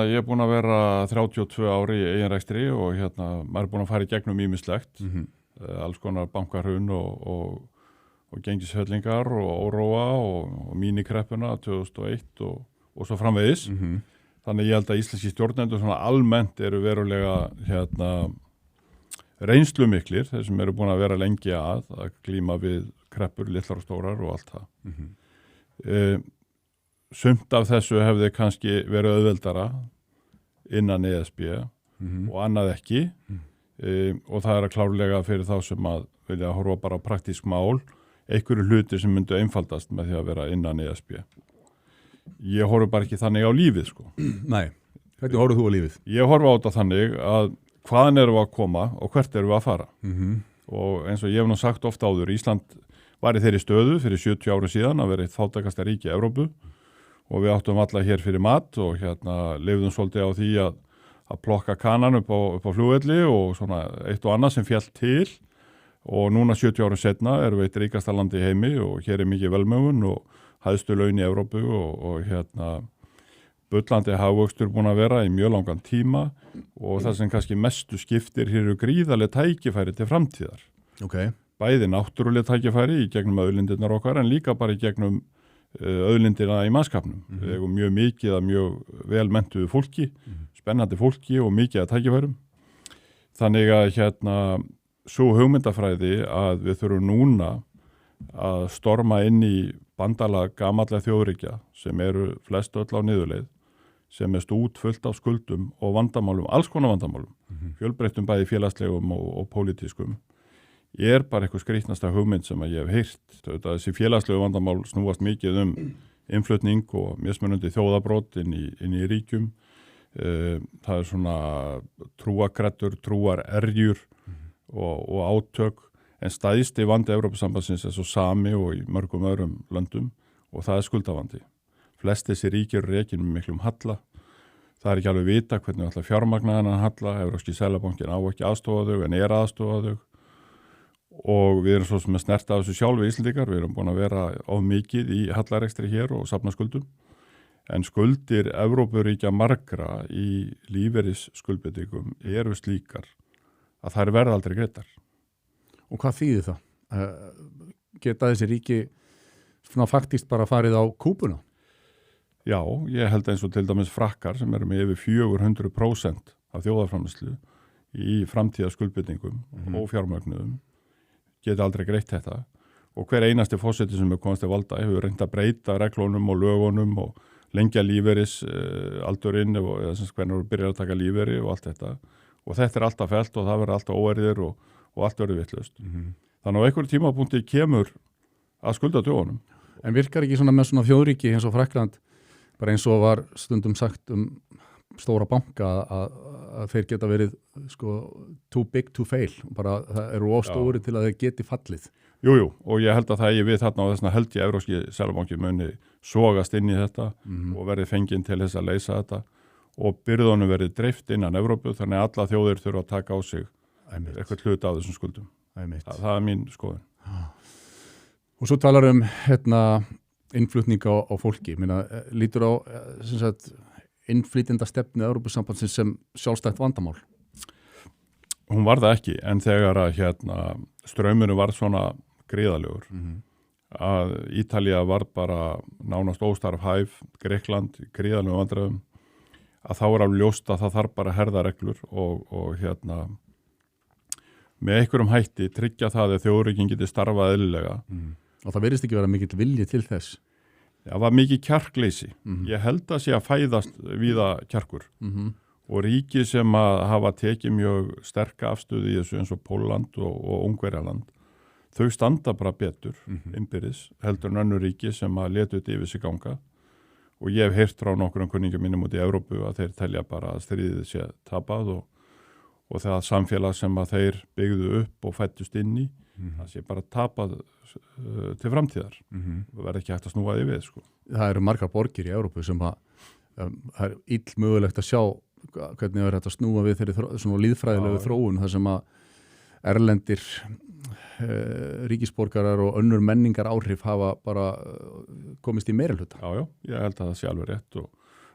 Ég búinn að vera 32 ári í eiginrekstri og maður búinn að fara í gegnum ýmislegt, alls konar bankahrun og gengisfellingar og óróa og mínikreppuna 2001 og svo framvegis. Þannig ég held að íslenski stjórnendur svona almennt eru verulega reynslumiklir, þeir sem eru búin að vera lengi að glíma við kreppur, litlar og stórar og allt það. Sumt af þessu hefði kannski verið auðveldara innan ESB og annað ekki og það að klárlega fyrir þá sem að vilja horfa bara á praktísk mál, einhverju hluti sem myndu einfaldast með því að vera innan ESB. Ég horfi bara ekki þannig á lífið, sko. Nei, hvernig horfðu þú á lífið? Ég horfi á þetta þannig að hvaðan erum við að koma og hvert erum við að fara. Og eins og ég hef nú sagt ofta áður, Ísland var í þeirri stöðu fyrir 70 árum síðan að vera eitt fátækasta ríki í Evrópu og við áttum alla hér fyrir mat og lifðum svolítið á því að plokka kanan upp á flugvelli og svona eitt og annað sem féll til og núna 70 árum setna erum við eitt ríkasta land í heimi og hér er mikið velmegun og hæstu laun í Evrópu og bullandi hagvöxtur búin að vera í mjög langan tíma og það sem kannski mestu skiptir hér eru gríðarleg tækifæri til framtíðar. Okay. Bæði náttúruleg tækifæri í gegnum auðlindirnar okkar en líka bara í gegnum auðlindina í mannskapnum. Við eigum mjög mikið að mjög vel menntuðu fólki, spennandi fólki og mikið að tækifærum. Þannig að svo hugmyndafræði að við þurfum núna að storma inn í bandalag gamallega þjóðríkja sem eru flest öll á niðurleið, sem er stút fullt af skuldum og vandamálum, alls konar vandamálum, fjölbreyttum bæði félagslegum og pólitískum. Ég bara eitthvað skrýtnasta hugmynd sem að ég hef heyrt. Þessi félagslegu vandamál snúast mikið innflutning og mismunandi þjóðabrót inn í ríkjum. Það er svona trúakrettur, trúarerjur og átök, en stæðsti vandi Evrópusambandsins er svo sami og í mörgum öðrum löndum og það er skuldavandi. Flest þessi ríkir eru rekin með miklum halla. Það er ekki alveg vita hvernig við ætla að fjármagna þennan halla. Evrópski seðlabankinn á ekki aðstoða þau en er aðstoða þau. Og við erum svo sem að snerta þessu sjálfu Íslendingar. Við erum búin að vera of mikið í hallarekstri hér og safna skuldum. En skuldir Evrópuríkja margra í lífeyrisskuldbindingum eru slíkar að þær verða aldrei greiddar. Og hvað þýðir það? Geta þessi ríki svona faktist bara farið á kúpuna? Já, ég held eins og til dæmis Frakkar sem eru með yfir 400% af þjóðarframleiðslu í framtíða skuldbindingum og fjármögnuðum geta aldrei greitt þetta og hver einasti forseti sem er komast til valda hefur reynt að breyta reglunum og lögunum og lengja lífeyris aldurinn og hvernig við byrjar að taka lífeyri og allt þetta og þetta er alltaf fellt og það verður alltaf óerðir og allt verður vitlaust. Þannig á einhverju tímapunkti kemur að skulda dögunum. En virkar ekki svona með svona þjóðríki eins og Frakkland, bara eins og var stundum sagt stóra banka að þeir geta verið too big to fail, bara það eru of stóri til að þeir geti fallið. Jú, og ég held að það við þarna og þessna held ég Evrópski seðlabanki muni sogast inn í þetta og verið fenginn til þess að leysa þetta og byrðunum verið dreift innan Evrópu þannig að alla þjóðir þurfa að taka á sig eitthvað hluta af þessum skuldum. Það er mín skoðun. Og svo talar innflutning á fólki. Lítur á innflytjenda stefnu Evrópusambandsins sem sjálfstætt vandamál? Hún var það ekki, en þegar að straumurinn var svona gríðalegur að Ítalía var bara nánast óstarfhæf, Grikkland gríðalegum vandræðum, að þá er alveg ljóst að það þarf bara að herða reglur og með einhverjum hætti tryggja það að þjóðríkin geti starfað eðlilega. Og það verðist ekki vera mikill vilji til þess? Það var mikið kjarkleysi. Ég held að sé að fæðast víða kjarkur og ríki sem að hafa tekið mjög sterka afstöðu í þessu eins og Pólland og Ungverjaland, þau standa bara betur innbyrðis heldur en önnur ríki sem að letu þetta yfir sig ganga og ég hef heyrt frá nokkrum kunningum mínum út í Evrópu að þeir telja bara að stríðið sé tapað og það samfélag sem að þeir byggðu upp og fættust inn í það sé bara tapað til framtíðar. Það verður ekki hægt að snúa því við. Það eru margar borgir í Evrópu sem það er illmögulegt að sjá hvernig það er hægt að snúa við þeirri svona líðfræðilegu þróun þar sem að erlendir ríkisborgarar og önnur menningar áhrif hafa bara komist í meirihluta. Já, ég held að það sé alveg rétt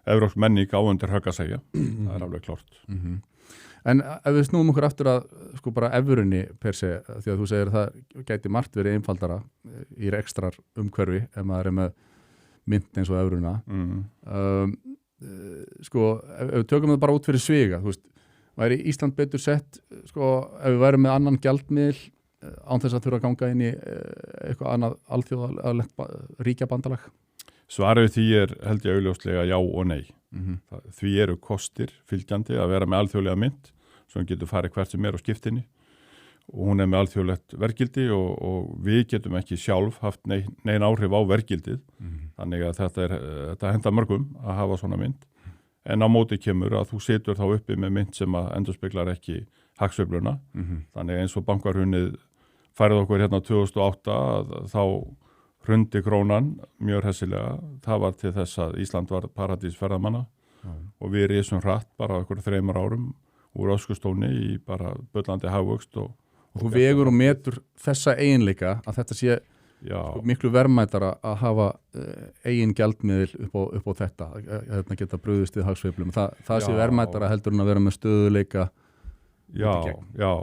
evrópsk menning á undir högg að segja, það alveg klárt. En ef við snúum okkur aftur að sko bara evrunni per se, því að þú segir að það gæti margt verið einfaldara í rekstrar umhverfi ef maður með mynt eins og evruna. Sko, ef við tökum það bara út fyrir sviga, þú veist, væri Ísland betur sett, sko, ef við værum með annan gjaldmiðil án þess að þurfa að ganga inn í eitthvað annað alþjóðalegt ríkjabandalag? Svarið því held ég augljóslega já og nei. Því eru kostir fylgjandi að vera með alþjóðlega mynt sem getur farið hvert sem á skiptinni og hún með alþjóðlegt verðgildi og við getum ekki sjálf haft nein áhrif á verðgildið. Þannig að þetta henda mörgum að hafa svona mynt. En á móti kemur að þú situr þá uppi með mynt sem að endurspeglar ekki hagsveifluna. Þannig eins og bankahrunið færið okkur hérna 2008 þá hrundi krónan mjög hressilega. Það var til þess að Ísland var paradís ferðamanna og við risum hratt bara okkur 3 árum úr öskustóni í bara bullandi hagvöxt. Og þú vegur og metur þessa eiginleika að þetta sé miklu verðmætara að hafa eigin gjaldmiðil upp á þetta, að geta brugðist við hagsveiflum. Það sé verðmætara heldur en að vera með stöðuleika. Já.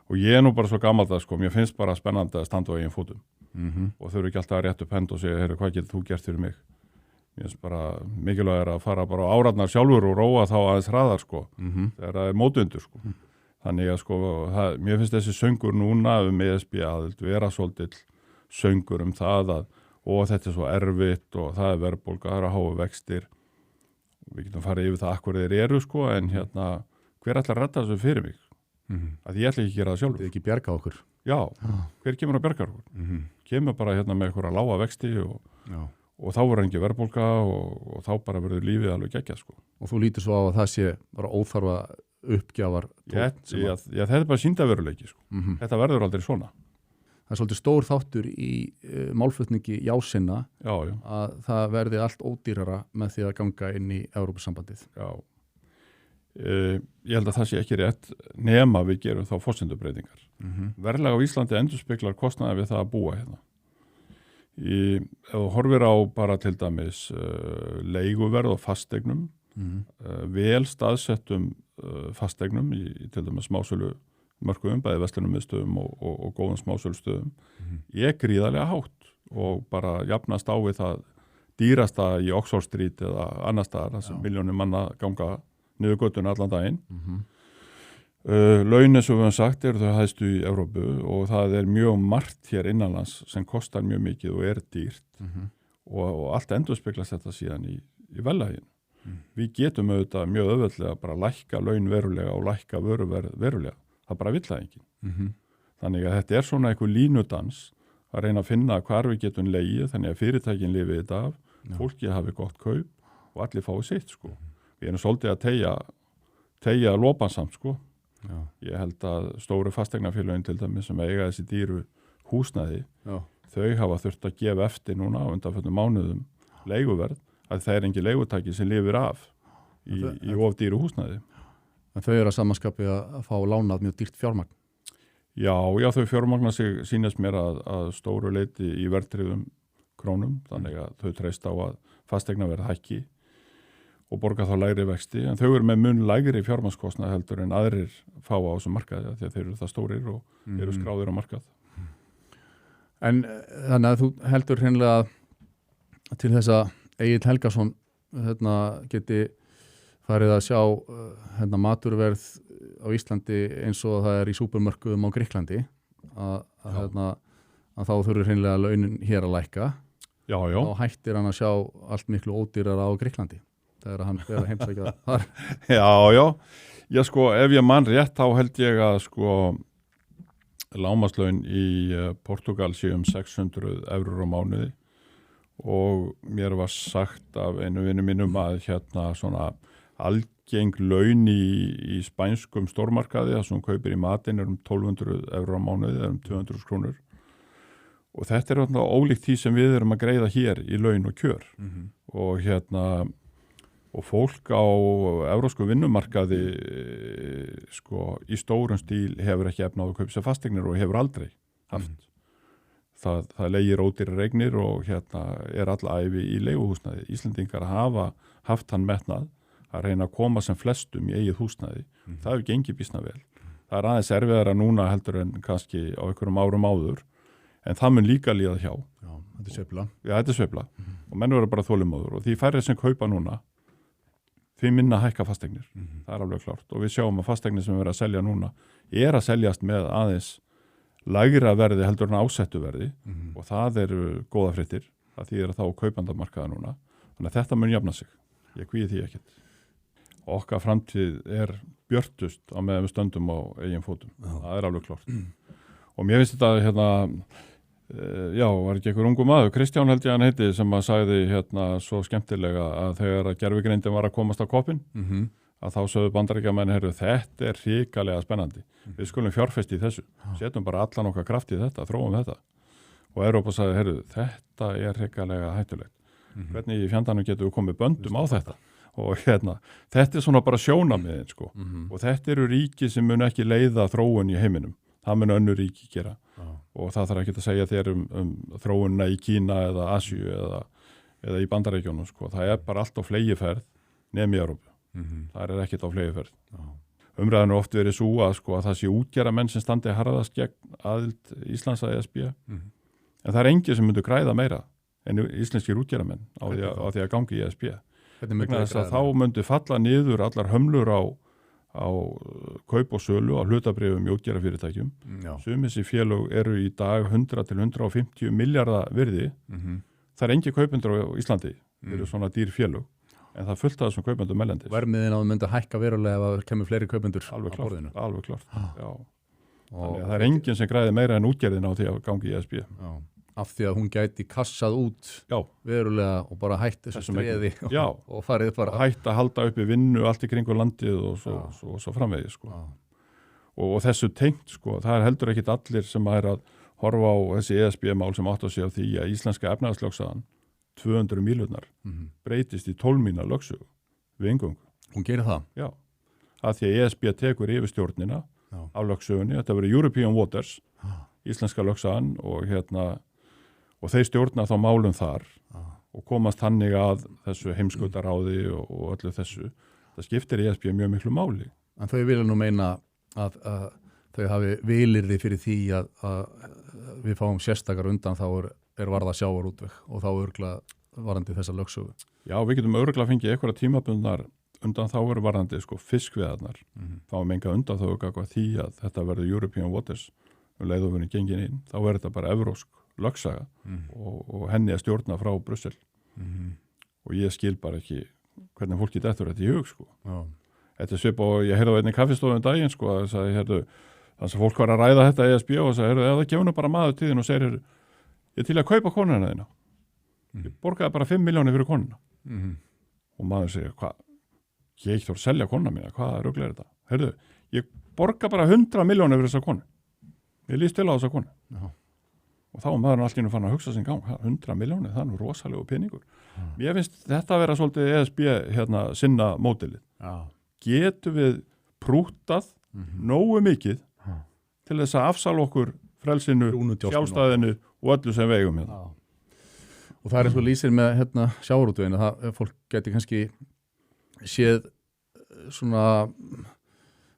Og ég nú bara svo gamall að sko, mér finnst bara spennandi að standa á eigin fótum. Og þau eru ekki alltaf að rétt upp hend og segja, heyrðu, hvað getur þú gert fyrir mig? Mér finnst bara mikilvægt að fara bara á árarnar sjálfur og róa þá aðeins hraðar sko, þegar það mótundur sko. Þannig að sko, mér finnst þessi söngur núna ESB aðild vera svolítill söngur það að þetta svo erfitt og það verðbólga, það háu vextir. Við getum farið yfir það akkur þeir eru sko, en hérna, hver ætlar að redda þessu fyrir mig? Að ég ætla ekki að gera það sjálfur. Þið ekki bjarga okkur. Já, hver kemur að bjarga okkur? Kemur bara hérna með einhverja lága vexti og þá verður ekki verðbólga og þá bara verður lífið alveg geggjað sko. Og þú lítur svo á að það sé bara óþarfa uppgjafar. Þetta bara sýndaveruleiki sko. Þetta verður aldrei svona. Það er svolítið stór þáttur í málflutningi jásinna að það verði allt ódýrara með því að ganga inn í Evrópusambandið. Já. Ég held að það sé ekki rétt nema við gerum þá forsendubreitingar. Verðlag á Íslandi endurspeglar kostnaði við það að búa hérna. Ef þú horfir á bara til dæmis leiguverð og fasteignum, vel staðsettum fasteignum í til dæmis smásölu mörkuðum, bæði verslunum miðstöðum og góðum smásölustöðum, gríðarlega hátt og bara jafnast á við það dýrasta í Oxford Street eða annar staðar, þar sem milljónir manna ganga niður göttuna allan daginn. Laun eins og við höfum sagt eru þau hæstu í Evrópu og það mjög margt hér innanlands sem kostar mjög mikið og dýrt og allt endurspeglas þetta síðan í verðlaginu. Við getum auðvitað mjög auðveldlega bara lækka laun verulega og lækka vöruverð verulega. Það bara vill það enginn. Þannig að þetta svona einhver línudans að reyna að finna hvar við getum legið þannig að fyrirtækin lifið þetta af, fólki hafi gott kaup og allir fái sitt sko. Við erum svolítið að teygja lopansamt sko. Ég held að stóru fasteignafélögin til dæmis sem eiga þessi dýru húsnæði, þau hafa þurft að gefa eftir núna á undanförnum mánuðum leiguverð að það engin leigutæki sem lifir af í of dýru húsnæði. En þau eru að samanskapi að fá lánað mjög dýrt fjármagn. Já, þau fjármagna sig sýnast mér að stóru leiti í verðtryggðum krónum, þannig að þau treysta á að fasteignaverð hækki og borga þá lægri vexti, en þau eru með mun lægri fjármagnskostnað heldur en aðrir fá á þessum markaði, því að þeir eru það stórir og eru skráðir á markað. En þannig að þú heldur hreinlega til þess að Egill Helgason geti farið að sjá maturverð á Íslandi eins og það í súpermörkuðum á Grikklandi að þá þurfur hreinlega launin hér að lækka. Já. Þá hættir hann að sjá allt miklu ódýrara á Grikklandi. Það að hann fer að heimsækja þar. Já, sko, ef ég man rétt þá held ég að sko lágmarkslaun í Portugal séu 600 eurur á mánuði og mér var sagt af einu vinnu mínum að svona algeng laun í spænskum stórmarkaði að svona kaupir í matinn 1200 eurur á mánuði eða 200 krónur og þetta ólíkt því sem við erum að greiða hér í laun og kjör og fólk á evrópskum vinnumarkaði sko í stórum stíl hefur ekki efni á að kaupa sér fasteignir og hefur aldrei haft. það leigir ódýrar eignir og alla ævi í leiguhúsnæði. Íslendingar hafa haft hann metnað að reyna að koma sem flestum í eigið húsnæði. Það hefur gengið býsna vel. Það aðeins erfiðara núna heldur en kannski á einhverjum árum áður, en það mun líka líða hjá. Já, þetta er sveifla. Já, þetta er sveifla. Og menn verður bara þolinmóður og því færri sem kaupa núna, því minna hækka fasteignir. Það er alveg klárt. Og við sjáum að fasteignir sem við verðum að selja núna að seljast með aðeins lægra verði heldur en ásettu verði og það eru góða fréttir. Það þýðir að þá kaupandamarkaða núna. Þannig að þetta mun jafna sig. Ég kvíði því ekkert. Okkar framtíð björtust á meðan við stöndum á eigin fótum. Það er alveg klárt. Og mér finnst þetta var ekki einhver ungu maður, Kristján held ég hann heiti, sem að sagði svo skemmtilega að þegar að gervigreindin var að komast á koppinn, að þá sögðu Bandaríkjamenn, þetta er hrikalega spennandi. Við skulum fjárfesta í þessu. Setjum bara allan okkar kraft í þetta, þróum þetta. Og Evrópa sagði, þetta er hrikalega hættulegt. Hvernig í fjandanum getum við komið böndum á þetta? Og þetta er svona bara sjónamiðin, sko. Og þetta eru ríki sem mun ekki leiða þróun í heiminum. Það mun önnur ríki gera. Og það þarf ekki að segja þér um þróunina í Kína eða Asíu eða í Bandaríkjunum, sko. Það er bara allt á flegiferð nemi í Evrópu. Það er ekkert á flegiferð. Umræðan er oft verið svo að það sé útgerðarmenn sem standi harðast gegn aðild Íslands að ESB. En það er engin sem myndu græða meira en íslenskir útgerðarmenn á því að gangi í ESB. Þá myndu falla niður allar hömlur á kaup og sölu á hlutabréfum í útgerðarfyrirtækjum. Sum þessi félög eru í dag 100 til 150 milljarða virði. Það er engin kaupendur á Íslandi. Það eru svona dýr félög. En það fullt af þessum kaupendum mellendis. Vermiðin á það myndi hækka verulega ef það kemur fleiri kaupendur á borðinu. Alveg klart. Já. Þannig að það er engin sem græði meira en útgerðin á því að gangi í ESB. Já. Af því að hún gæti kassað út verulega og bara hætt þessu streði og farið bara. Hætt að halda upp í vinnu allt í kringu landið og svo framvegis, sko. Og þessu tengt, sko, það er heldur ekkit allir sem að horfa á þessi ESB-mál sem átt að segja því að íslenska efnahagslögsagan 200 mílurnar breytist í 12 mína lögsögu við inngöngu. Hún gerir það? Já. Að því að ESB tekur yfir stjórnina á lögsögunni. Þetta verður European Waters, íslenska lögsagan og þeir stjórna þá málum þar og komast þannig að þessu heimskautaráði og öllu þessu. Það skiptir ESB mjög miklu máli. En þau vilja nú meina að þau hafi vilyrði fyrir því að við fáum sérstakar undan þá er varða sjávarútveg og þá örgulega varandi þessa lögsögu. Já, við getum örgulega fengið einhverja tímabundnar undan þá varandi fiskveiðarnar. Fáum enga undan þá eitthvað því að þetta verður European Waters leiðofurinn gengin inn. Þá þetta bara evrósk lögsaga og henni að stjórna frá Brussel. Og ég skil bara ekki hvernig fólki dettur þetta í hug, sko. Þetta svip og ég heyrði á einni kaffistofun daginn, sko, að sagði, þannig að fólk var að ræða þetta ESB og sagði, ef það kemur nú bara maður til þín og segir, ég til að kaupa konuna þína. Ég borgaði bara 5 milljónir fyrir konuna. Og maður segir, ég ekki þór að selja konuna mína, hvaða rugl er þetta? Heyrðu, ég borga bara 100 milljónir fyrir þessa konu. Ég líst til á þessa konu. Og þá maður allt í einu fann að hugsa sin gang, 100 milljónir, það er nú rosalegu peningur. Mér finnst þetta að vera svolítið ESB sinna mótilið. Getum við prúttað nógu mikið til þess að afsala okkur frelsinu, sjálfstæðinu og öllu sem við eigum hérna. Og það er eins og lýsir með sjávarútveginu, það fólk geti kannski séð svona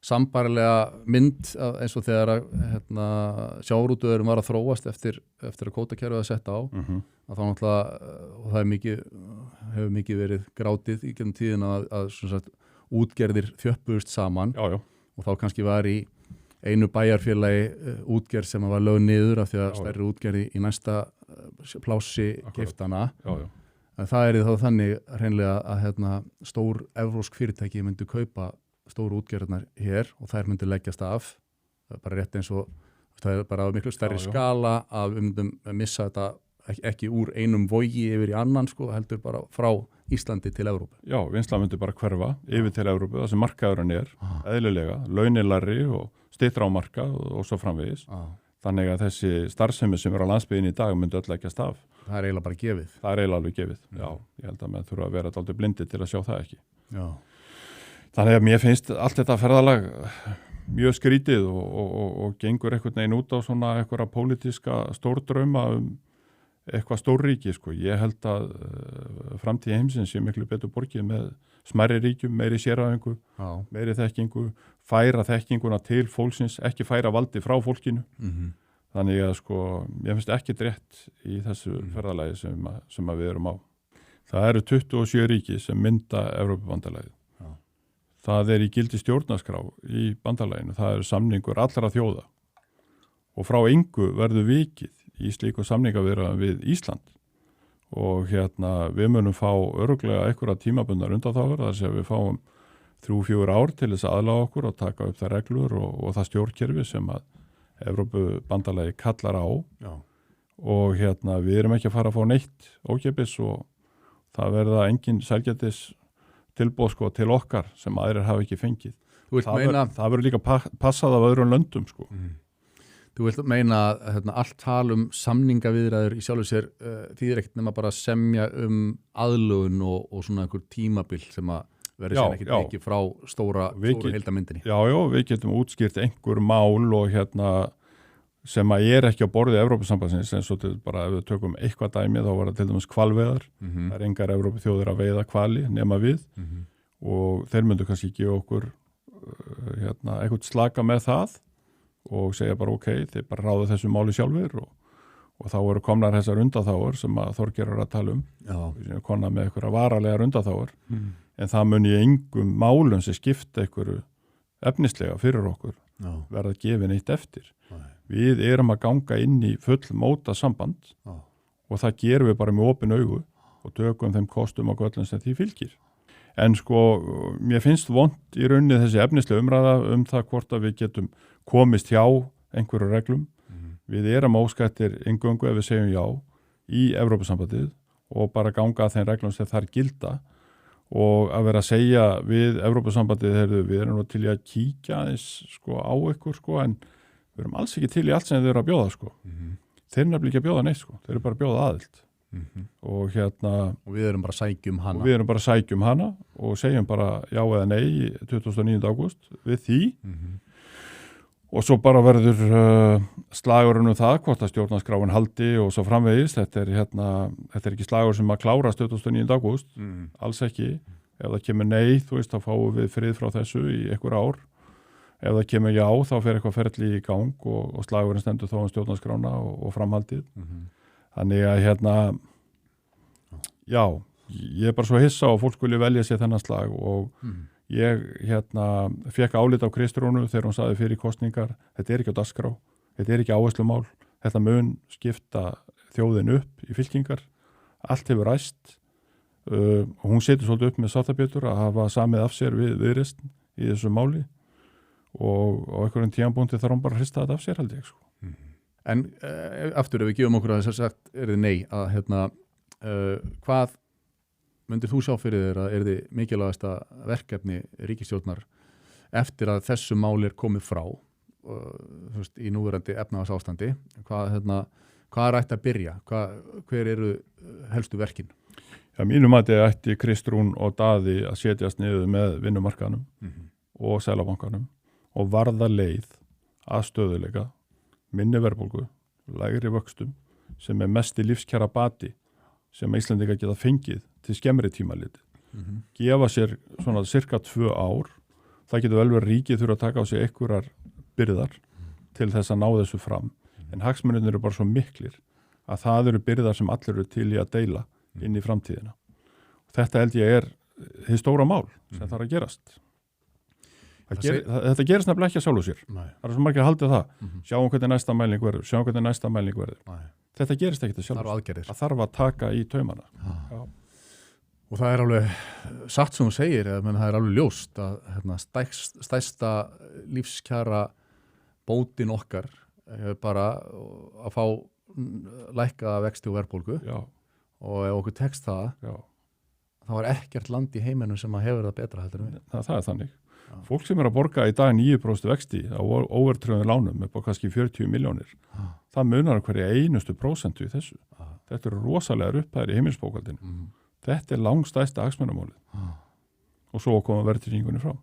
sambarilega mynd eins og þegar sjávarútvegurum var að þróast eftir að kvótakerfið að setja á að þá náttúrulega, og það hefur mikið verið grátið í gegnum tíðina að svona sagt, útgerðir þjöppuðust saman og þá kannski var í einu bæjarfélagi útgerð sem var lögð niður af því að stærri útgerði í næsta plássi giftana. En það er þá þannig hreinlega að stór evrósk fyrirtæki myndu kaupa stóru útgerðarnar hér og þær myndu leggjast af. Það er bara rétt eins og það er bara miklu stærri skala að við myndum missa þetta ekki úr einum vogi yfir í annan, sko, heldur bara frá Íslandi til Evrópu. Já, vinnsla myndi bara hverfa yfir til Evrópu, það sem markaðurinn eðlilega, launilari og styttra á marka og svo framvegis. Þannig að þessi starfsemi sem á landsbyggðinni í dag myndi öll leggjast af. Það er eiginlega bara gefið. Það er eiginlega alveg gefið, já. Ég held að maður þurfa að vera dálítið blindi til að sjá það ekki. Já. Þannig að mér finnst allt þetta ferðalag mjög skrítið og gengur einhvern veginn út á svona einhverja pólitíska stórddrauma eitthvað stórríki, sko. Ég held að framtíð heimsins sé miklu betur borgið með smærri ríkjum, meiri sérhæfingu, meiri þekkingu, færa þekkinguna til fólksins, ekki færa valdi frá fólkinu. Þannig að, sko, ég finnst ekki rétt í þessu ferðalagi sem við erum á. Það eru 27 ríki sem mynda Evrópubandalagið. Það í gildi stjórnarskrá í bandalaginu, það samningur allra þjóða og frá engu verður vikið í slíku samningaviðræðum við Ísland og við munum fá örugglega einhverja tímabundnar undanþágur, þar sem við fáum 3-4 ár til þess að aðlaga okkur og taka upp þær reglur og það stjórnkerfi sem að Evrópubandalagið kallar á. Já. Og við erum ekki að fara að fá neitt ókeypis og það verða engin sælgætis tilboð, sko, til okkar sem aðrir hafa ekki fengið. Það verður líka passað af öðrum löndum, sko. Þú vilt meina að allt tal samningaviðræður í sjálfu sér þýðir ekkert nema bara semja aðlögun og svona einhver tímabil sem að verður sem ekkert ekki frá stóru heildamyndinni. Já, við getum útskýrt einhver mál og sem að ekki á borði Evrópusambandsins, eins og bara ef við tökum eitthvað dæmi þá var það til dæmis hvalveiðar. Það engar Evrópuþjóðir að veiða hvali nema við og þeir myndu kannski gefa okkur eitthvað slaka með það og segja bara ok, þeir bara ráðu þessu máli sjálfur og þá eru komnar þessar undanþágur sem að Þorgeir er að tala um. Við séum konar með einhverja varalegar undanþágur en það mun í engum málum sem skipta einhverju efnislega fyrir okkur verða gefin eitt eftir. Við erum að ganga inn í full móta samband og það gerum við bara með opin augu og tökum þeim kostum og göllum sem því fylgir. En, sko, mér finnst vont í rauninni þessi efnislega umræða það hvort að við getum komist hjá einhverju reglum. Við erum óskættir inngöngu ef við segjum já í Evrópusambandið og bara ganga að þeim reglum sem þar gilda og að vera að segja við Evrópusambandið, við erum nú til í að kíkja aðeins, sko, á ykkur, sko, en við erum alls ekki til í allt sem þeir eru að bjóða, sko. Þeir eru nefnilega ekki að bjóða neitt, sko. Þeir eru bara að bjóða aðild. Og og við erum bara að sækjum hana. Og við erum bara að sækjum hana og segjum bara já eða nei 29. ágúst við því. Og svo bara verður slagurinn það hvort að stjórnarskráin haldi og svo framvegis. Þetta er ekki slagur sem að klárast 29. ágúst. Alls ekki. Ef það kemur nei, þú veist, þá fáum við frið frá þessu í einhver ár. Ef það kemur já, þá fer eitthvað ferli í gang og slagurinn stendur þá stjórnarskrána og framhaldið. Þannig að já, ég er bara svo hissa og fólk skuli velja sér þennan slag og ég fekk álit á Kristrúnu þegar hún sagði fyrir kosningar, þetta er ekki á dagskrá, þetta er ekki áherslumál, þetta mun skipta þjóðin upp í fylkingar, allt hefur ræst og hún setur svolítið upp með sáttabjötur að hafa samið af sér við Viðreisn í þessu máli og á einhverjum tímanbúndi þarf hún bara að hrista þetta af sér held ég, sko. En aftur ef við gefum okkur að þess að sagt þið nei að hvað myndir þú sjá fyrir þér að þið mikilvægasta verkefni ríkisstjórnar eftir að þessu máli komið frá í núverandi efnahagsástandi hvað ætti að byrja? Hver eru helstu verkin? Já, mínum að þetta ætti Kristrún og Daði að setjast niður með vinnumarkaðnum og Seðlabankanum og varða leið að stöðuleika minni verðbólgu, lægri vöxtum sem er mest í lífskjara bati sem Íslendingar geta fengið til skemmri tímaliti. Gefa sér svona cirka 2 ár, það getur vel verið ríkið þurfa að taka á sig einhverjar byrðar til þess að ná þessu fram. En hagsmunirnir eru bara svo miklir að það eru byrðar sem allir eru til í að deila inn í framtíðina. Þetta held ég er hið stóra mál sem þarf að gerast. Þetta gerist nefnilega ekki að sjálfu sér. Það er svo margir að halda það. Sjáum hvernig næsta mæling verður. Þetta gerist ekki að sjálfu sér. Það þarf að taka í taumana. Og það er alveg satt sem þú segir, menn það er alveg ljóst að stærsta lífskjara bótin okkar bara að fá lækkaða vexti og verðbólgu. Og ef okkur tekst það, þá er ekkert land í heiminum sem að hefur það betra heldur en við. Það er þannig. Fólk sem er að borga í dag 9% vexti á óverðtryggðum lánum upp á kannski 40 milljónir, það munar hverja einustu prósentu í þessu. Þetta eru rosalegar upphæðir í heimilisbókhaldinu. Þetta er langstærsta hagsmunamálið. Og svo koma verðtryggingunni frá.